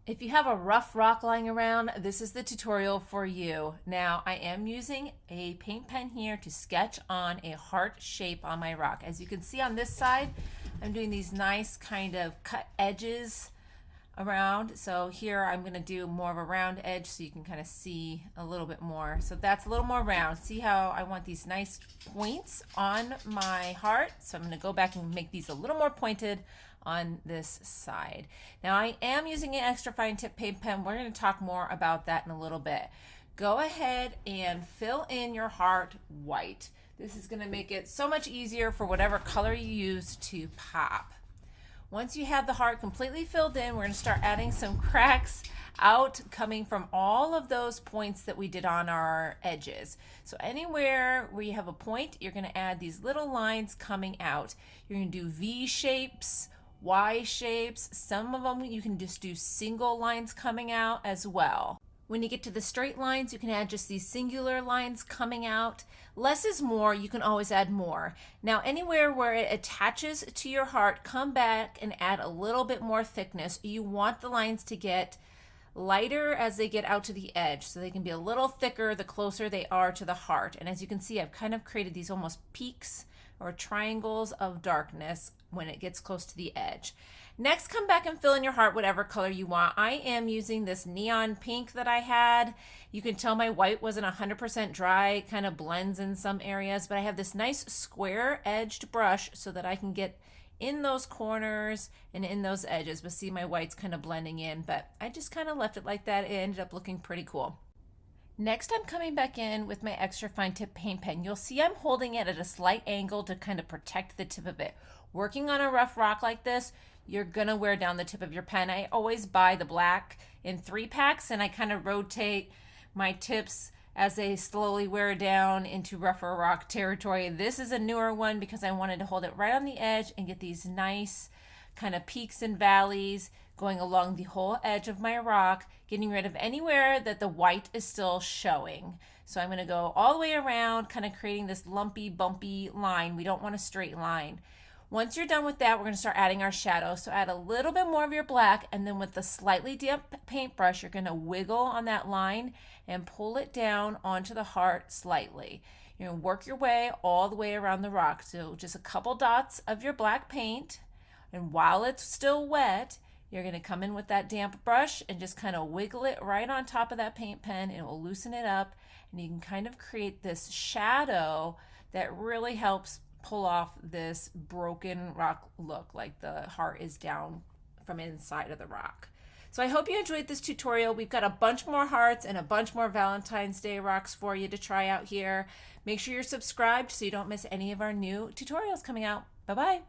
If you have a rough rock lying around, this is the tutorial for you. Now, I am using a paint pen here to sketch on a heart shape on my rock. As you can see on this side, I'm doing these nice kind of cut edges around. So here I'm going to do more of a round edge so you can kind of see a little bit more. So that's a little more round. See how I want these nice points on my heart? So I'm going to go back and make these a little more pointed on this side. Now I am using an extra fine tip paint pen. We're going to talk more about that in a little bit. Go ahead and fill in your heart white. This is going to make it so much easier for whatever color you use to pop. Once you have the heart completely filled in, we're going to start adding some cracks out coming from all of those points that we did on our edges. So anywhere where you have a point, you're going to add these little lines coming out. You're going to do V shapes, Y shapes. Some of them you can just do single lines coming out as well. When you get to the straight lines, you can add just these singular lines coming out. Less is more, you can always add more. Now anywhere where it attaches to your heart, come back and add a little bit more thickness. You want the lines to get lighter as they get out to the edge, so they can be a little thicker the closer they are to the heart. And as you can see, I've kind of created these almost peaks or triangles of darkness when it gets close to the edge. Next, come back and fill in your heart whatever color you want. I am using this neon pink that I had. You can tell my white wasn't 100% dry. It kind of blends in some areas, but I have this nice square edged brush so that I can get in those corners and in those edges. But see, my white's kind of blending in, but I just kind of left it like that. It ended up looking pretty cool. Next, I'm coming back in with my extra fine tip paint pen. You'll see I'm holding it at a slight angle to kind of protect the tip of it. Working on a rough rock like this, you're gonna wear down the tip of your pen. I always buy the black in 3-packs, and I kind of rotate my tips as they slowly wear down into rougher rock territory. This is a newer one because I wanted to hold it right on the edge and get these nice kind of peaks and valleys going along the whole edge of my rock, getting rid of anywhere that the white is still showing. So I'm going to go all the way around, kind of creating this lumpy, bumpy line. We don't want a straight line. Once you're done with that, we're going to start adding our shadow. So add a little bit more of your black, and then with the slightly damp paintbrush, you're going to wiggle on that line and pull it down onto the heart slightly. You're going to work your way all the way around the rock. So just a couple dots of your black paint, and while it's still wet, you're going to come in with that damp brush and just kind of wiggle it right on top of that paint pen, and it will loosen it up, and you can kind of create this shadow that really helps pull off this broken rock look, like the heart is down from inside of the rock. So I hope you enjoyed this tutorial. We've got a bunch more hearts and a bunch more Valentine's Day rocks for you to try out here. Make sure you're subscribed so you don't miss any of our new tutorials coming out. Bye-bye.